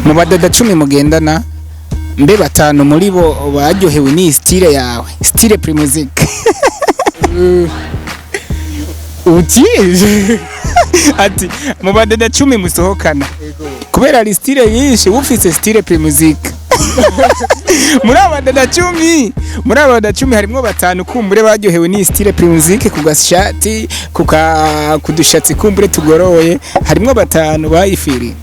mu badada 10 mugendana mbe batanu muri bo baryohewe ni style yawe, style Primusic. Uti ati mu badada 10 musohokana kubera ari style yishe ufise style Primusic. Muri abadada 10 harimo batanu kumbure baryohewe ni style Primusic ku gashati kudushatsi kumbure tugoroye, harimo batanu bayifiri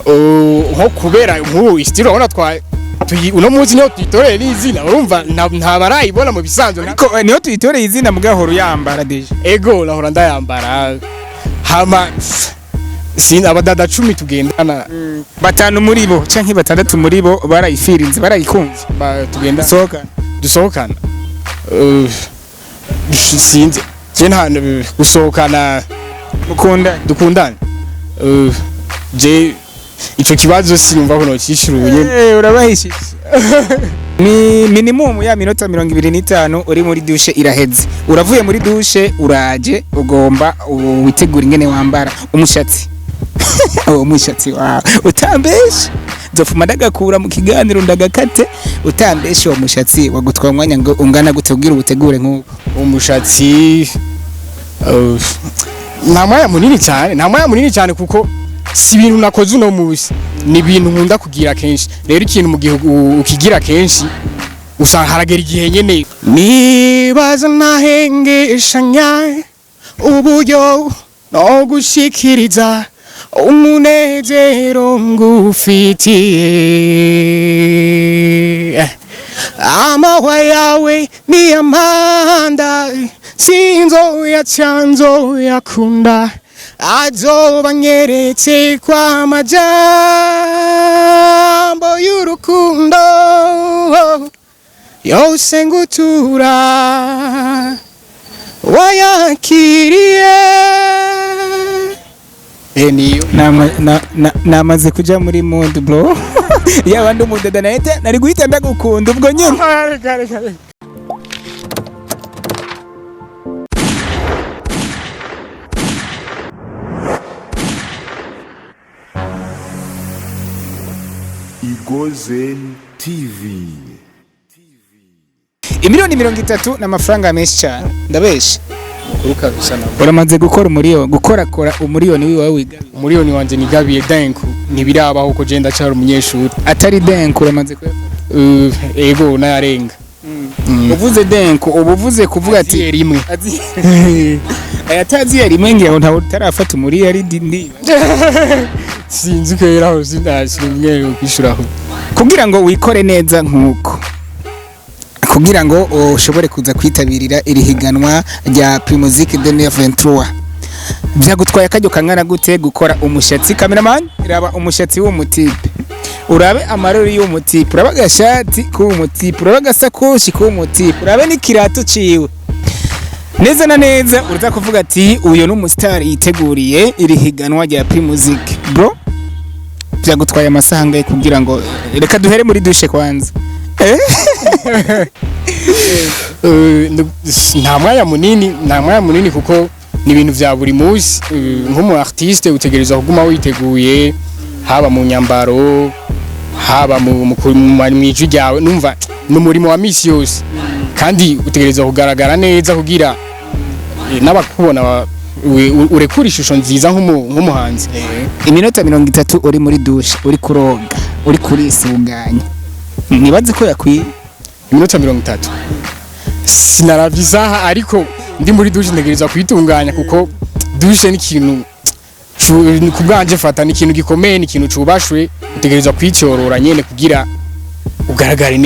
nko kubera nk'ubu style ubona uno munsi niho tuyitoreye n'izina urumva nta barayibona mu bisanzwe ariko niho tuyitoreye izina mugahoro yambara deje. Ego nahora ndayambara hama sin abadada 10 tugendana batanu muri bo canke batandatu muri bo barayifirinze barayikunze tugenda dusohokana sinzi je nta gusohokana dukundana je ico kibazo sinumva ko nokishiruye urabahishije. Ni minimum ya minota 25 uri muri douche iraheze, uravuye muri douche uraje ugomba witegura ingene wambara umushatsi. Umushatsi wawe utambeshe zofuma ndagakura mu kiganiro ndagakate utambeshe uwo mushatsi wagutwa umwanya ngo ungana gutegira ubutegure nk'uko umushatsi nta mwanya munini cyane kuko si ibintu nakoze uno munsi, ni ibintu nkunda kugira kenshi. Rero ikintu mu gihe ukigira kenshi usanga haragera igihe nyene nibaza nahengeshanya uburyo no gushikiriza umunezero ngufitiye. Amahwa yawe ni amanda sinzoya canzoya kunda azoba nyeretse kwa majambo y'urukundo yose ngutura wayakiriye. Niyo namaze kuja muri mood bro. Yaba ndi umudada nahita nari guhita ndagukunda ubwo nyine. Igozen TV. Imiliyoni 30 n'amafaranga menshi cyane ndabeshe. Kuruka bisana. Uramaze gukora kora umuriyoni wiwe wiga. Umuriyoni wanje nigabiye denku nibirabaho ko je ndacara umunyeshuri. Atari denku uramaze ko ego nayarenga. Uvuze denku ubuvuze kuvuga ati rimwe. Ayatazi rimwe ngiye ntawo tarafata umuriyo ari dindi. Sinzi ko yeraho sindashimwe kwishuraho. Kugira ngo wikore neza nkuko kugira ngo ushobore kuza kwitabirira iri higanwa rya Primusic 2023 byagutwaye akajyo kangana gute gukora umushatsi cameraman iraba umushatsi w'umutipe urabe amarori y'umutipe urabe agashati k'umutipe urabe agasakoshi k'umutipe urabe n'ikirato ciwe neza na neza uraza kuvuga ati uyo n'umustar yiteguriye iri higanwa rya Primusic bro byagutwaye amasaha ngaye kugira ngo reka duhere muri douche kwanza. Nta mwanya munini kuko ni ibintu vya buri munsi. Nk'umu artiste utegereza kuguma witeguye haba mu nyambaro haba mu ijwi ryawe numva n'umurimo wa misi yose kandi utegereza kugaragara neza kugira n'abakubona urekura ishusho nziza nk'umuhanzi. Iminota 30 uri muri douche uri kuroga uri kurisuganya nibaze ko yakwiye iminota 30 sinaravye isaha ariko ndi muri douche ntegereza kwitunganya kuko douche ni ikintu kubwanje fata ni ikintu gikomeye ni ikintu cubashwe utegereza kwicyorora nyene kugira ugaragare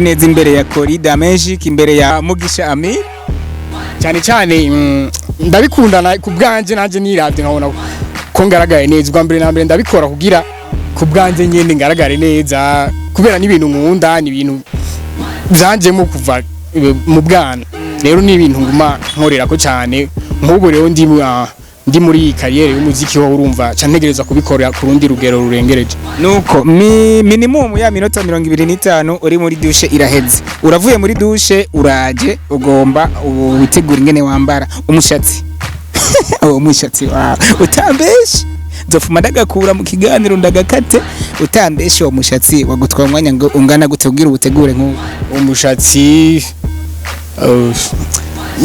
neza imbere ya Corida Magic imbere ya Mugisha Ami cyane ndabikundana kubwanje nanje niravye nkabona ko ngaragaye neza ubwa mbere na mbere ndabikora kugira kubwanje nyene ngaragare neza kubera ni ibintu nkunda ni ibintu byanjemo kuva mu bwana rero ni ibintu nguma nkorera ko cyane nk'ubu rero ndi muri kariyere y'umuziki wo urumva cantegereza kubikorera ku rundi rugero rurengereje nuko minimum ya minota 25 uri muri douche iraheze uravuye muri douche uraje ugomba witegura ingene wambara umushatsi umushatsi wawe utambeshe nzofuma ndagakura mu kiganiro ndagakate utambeshe uwo mushatsi wagutwara umwanya ngo ungana gute ubwira ubutegure nk'ubu umushatsi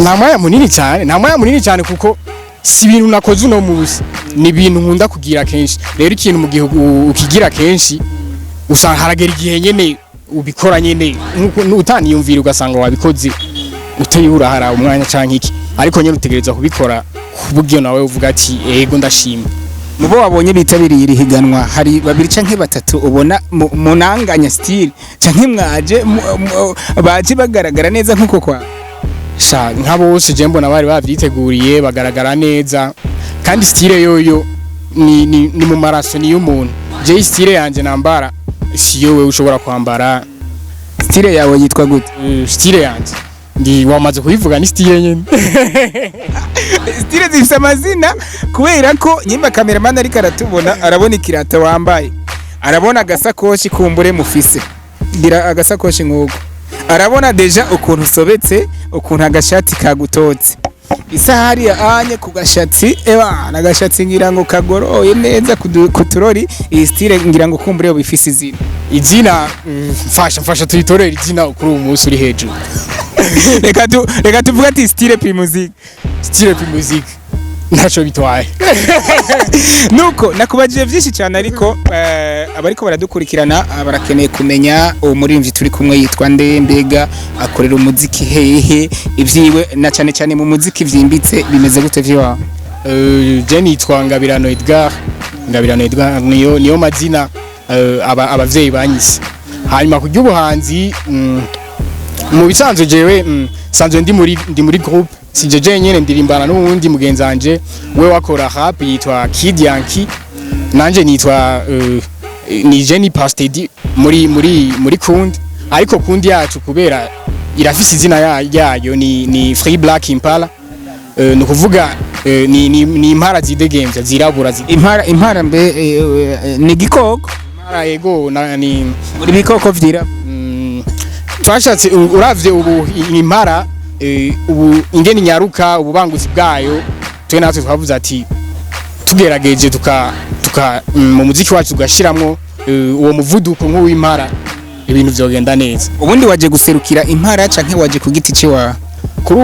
nta mwanya munini cyane kuko si ibintu nakoze uno munsi ni ibintu nkunda kugira kenshi rero ikintu mu gihe ukigira kenshi usanga haragera igihe nyene ubikora nyene utaniyumvira ugasanga wabikoze utayibura hari umwanya canke iki ariko nyene utegereza kubikora kubugyo nawe uvuga ati ego ndashima mubo wabonye bitabiriye iri higanwa hari babiri canke batatu ubona munanganya style canke mwaje baje bagaragara neza nkuko kwa sha nka bose je mbona bari bavyiteguriye bagaragara neza kandi style yoyo ni mu maraso ni y'umuntu je style yanje nambara siyo wewe ushobora kwambara style yawe yitwa gute style yanje ndi wamaze kubivuga ni style nyene style zifite amazina kubera ko nyimba cameraman ari karatubona arabona ikirata wambaye arabona agasakoshi kumbure mufise gira agasakoshi nk'uko arabona deja ukuntu sobetse ukuntu agashati kagutotse isahari ya anye ku gashatsi nagashatsi ngira ngo kagoroye neza kuturori iyi style ngira ngo kumbure bifise izina mfasha tuyitorera izina kuri uyu munsi uri hejuru reka tuvuga ati style Primusic ntaco bitwaye nuko nakubajije byinshi cyane ariko abariko baradukurikirana barakeneye kumenya umuririmvyi turi kumwe yitwa nde mbega akorera umuziki hehe ivyiwe na cyane cyane mu muziki vyimbitse bimeze gute vyiwa je nitwa Ngabirano Edgar niyo mazina abavyeyi banyise hanyuma kujya ubuhanzi mu bisanzwe jewe sanzwe ndi muri groupe sije je nyene ndirimbana n'uwundi mugenzi wanje we wakora rap yitwa Kid Yankee nanje nitwa ni Jenny Pastedi muri kundi ariko kundi yacu kubera irafise izina yayo ni Free Black Impala no kuvuga ni impara zidegemvya zirabura impara mbe ni gikoko impara yego ni muri bikoko vyira twashatse uravye ubu impara ubu ingene nyaruka ububangutsi bwayo twe natwe twavuze ati tugerageje tuka mu muziki wacu tugashiramwo uwo muvuduko nk'uw'impara ibintu vyogenda neza ubundi waje guserukira impara canke waje ku giti ciwa kuri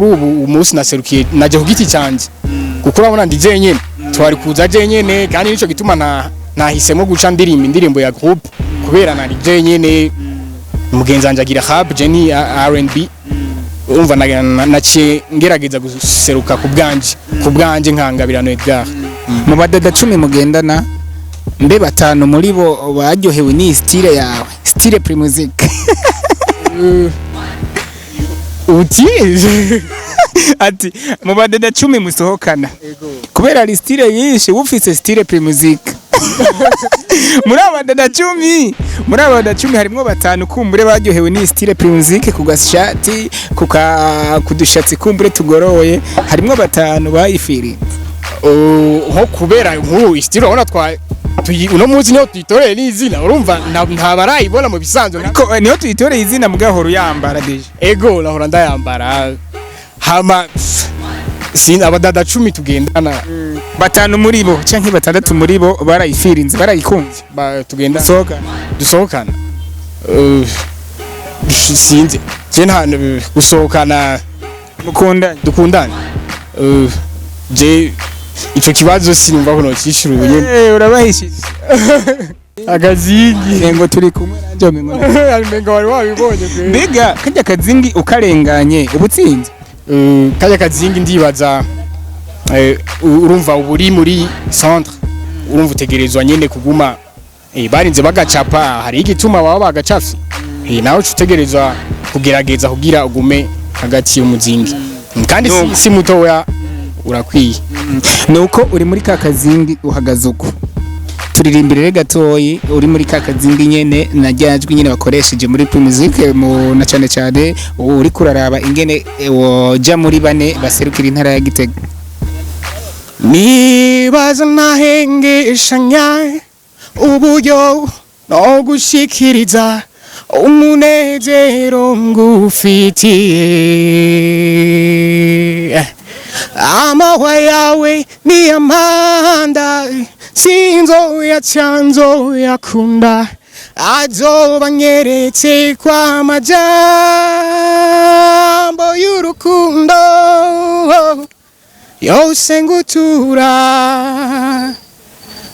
ubu umunsi naserukiye naje ku giti canje kuko urabona ndi jenyene twari kuza jenyene kandi nico gituma nahisemo guca indirimbo ya groupe kubera nari jenyene mugenzi wanje agira rap Jenny R&B umva naciye ngerageza guseruka ku bwanje nka Ngabirano Edgar mu badada 10 mugendana mbe batanu muri bo baryohewe ni style yawe style Primusic ati mu badada 10 musohokana kubera ari style yinshi ufise style Primusic muri abadada 10 harimwo batanu kumbure baryohewe ni style Primusic ku gashati kudushatsi kumbure tugoroye harimwo batanu bayifiri nko kubera nkuru style ubona uno munsi niho tuyitoreye n'izina urumva nta barayibona mu bisanzwe ariko niho tuyitoreye izina mugahoro yambara deje ego nahora ndayambara hama abadada 10 tugendana batanu muri bo canke batandatu muri bo barayifirinze barayikunze tugenda dusohokana sinzi je nta gusohokana dukundana je ico kibazo sinumva ko nokishuruye urabahishije akazingi ngo turi kumwe nanje mengo wari wabibonye kwe mbega kajya kazingi ukarenganye ubutsinze kajya kazingi ndibaza urumva uburi muri centre urumva utegerezwa nyene kuguma barinze bagacapa hari igituma baba bagacafye nawe utegerezwa kugerageza kugira ugume hagati y'umuzingi kandi si mutoya urakwiye nuko uri muri kakazingi uhagaze uko turirimbire gatoyi uri muri kakazingi nyene najyajwe nyene bakoresheje muri Primusic na cyane uri kuraraba ingene woja muri bane baserukira intara ya Gitega nibaza nahengeshanya uburyo no gushikiriza umunezero ngufitiye amahwa yawe ni amanda sinzoya cyanzoya kunda azoba nyeretse kwa majambo y'urukundo yose ngutura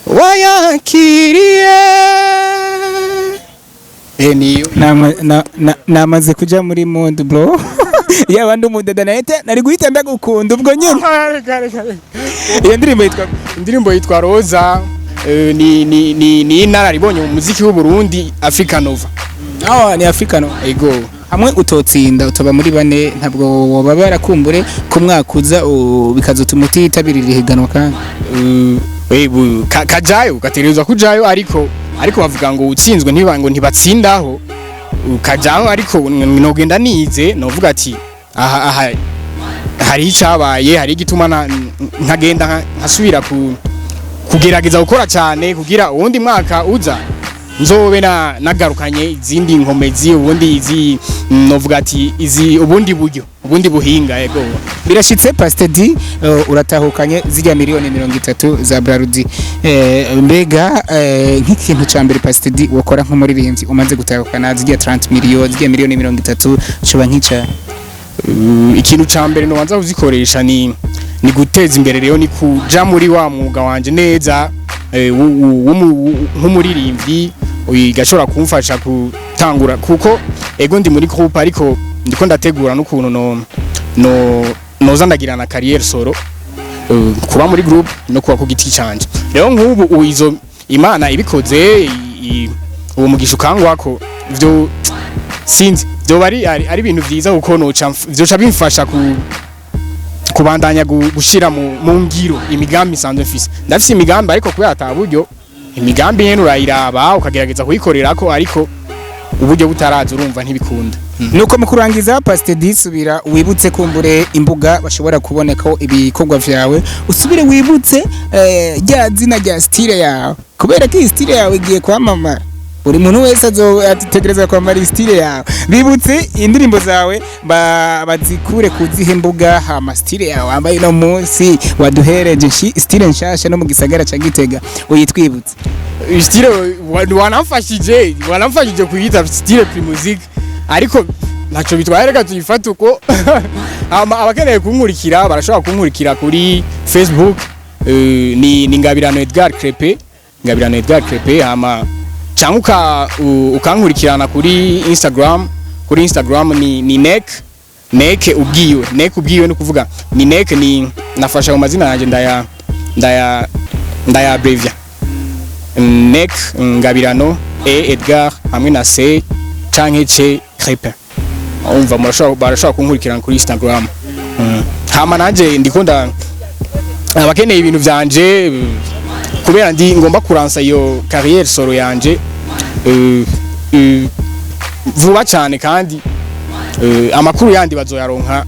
wayakiriye niyo namaze kuja muri mood bro yaba ndi umudada nahita nari guhita ndagukunda ubwo nyine iyo indirimbo yitwa Roza ni inararibonye mu muziki w'u Burundi Africa Nova. Ni Africa Nova ego hamwe utotsinda utoba muri bane ntabwo woba barakumbure ku mwaka uza bikazotuma utitabirira ihiganwa kandi kajayo gaterezwa kujayo ariko bavuga ngo utsinzwe ntibango ntibatsindaho kajaho ariko nogenda nize novuga ati aha hari icyabaye hari igituma ntagenda nkasubira kugerageza gukora cyane kugira uwundi mwaka uza nzobe nagarukanye izindi nkomezi ubundi izi novuga ati izi ubundi buhinga yego birashitse Pastor D uratahukanye zijya miliyoni 30 za Brarudi mbega nk'ikintu ca mbere Pastor D wakora nk'umuririmbyi umaze gutahukana zijya 30 miliyoni zijya miliyoni 30 shoba nk'ica ikintu ca mbere no wanza kuzikoresha ni guteza imbere rero ni kuja muri wa mwuga wanje neza nk'umuririmbyi igashobora kumfasha gutangura kuko ego ndi muri groupe ariko ndiko ndategura n'ukuntu noza ndagira na carrière solo kuba muri groupe no kuba ku giti canje rero nk'ubu izo Imana ibikoze uwo mugisha ukangwako byo sinzi byo bari ari ibintu byiza kuko byoca bimfasha kubandanya gushira mu ngiro imigambi sanzwe mfise ndafise imigambi ariko kubera ataburyo imigambi nyene urayiraba ukagerageza kuyikorerako ariko uburyo butaraza urumva ntibikunda nuko mu kurangiza Pastor D subira wibutse kumbure imbuga bashobora kuboneka ibikorwa vyawe usubire wibutse rya zina rya style yawe kubera ko style yawe igiye kwamamara buri muntu wese ategereza kwamara style yawe bibutse indirimbo zawe bazikure kuzihe mbuga hama style yawe ambaye no munsi waduhereje style nshasha no mu gisagara ca Gitega uyitwibutse style wanamfashije kuyita style Primusic ariko naco bitwaye reka tuyifata uko abakeneye kunkurikira barashobora kunkurikira kuri Facebook ni Ngabirano Edgar Crepe hama cyangwa ukankurikirana kuri Instagram ni nek ubwiwe no kuvuga ni nek ni nafasha mu mazina yanjye ndaya abrevia nek Ngabirano Edgar hamwe na C canke C Crepe umva barashobora kunkurikirana kuri Instagram hama nanje ndikunda abakeneye ibintu byanje kubera ndi ngomba kuransa iyo carrière solo yanje vuba cyane kandi amakuru yandi bazoyaronka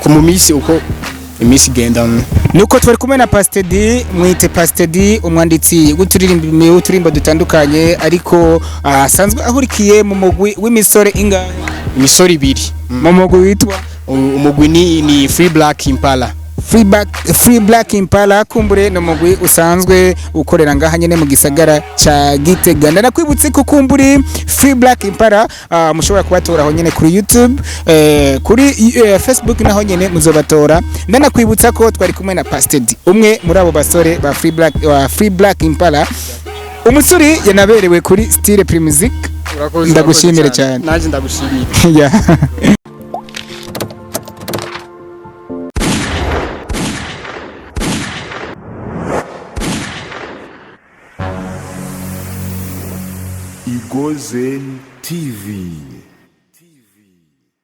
mu misi uko imisi genda nuko twari kumwe na Pastor D mwite Pastor D umwanditsi w'uturirimbo dutandukanye ariko asanzwe ahurikiye mu mugwi w'imisore ingahe imisore ibiri mu mugwi witwa umugwi ni Free Black Impala Free Black Impala kumbure no mugwi usanzwe ukorera ngaha nyene mu gisagara ca Gitega ndanakwibutse ko kumburi Free Black Impala mushobora kubatora aho nyene kuri YouTube kuri Facebook naho nyene muzobatora ndanakwibutsa ko twari kumwe na Pastor D umwe muri abo basore ba Free Black Impala umusuri yanaberewe kuri style Primusic ndagushimire cyane naje ndagushimira Azanye TV.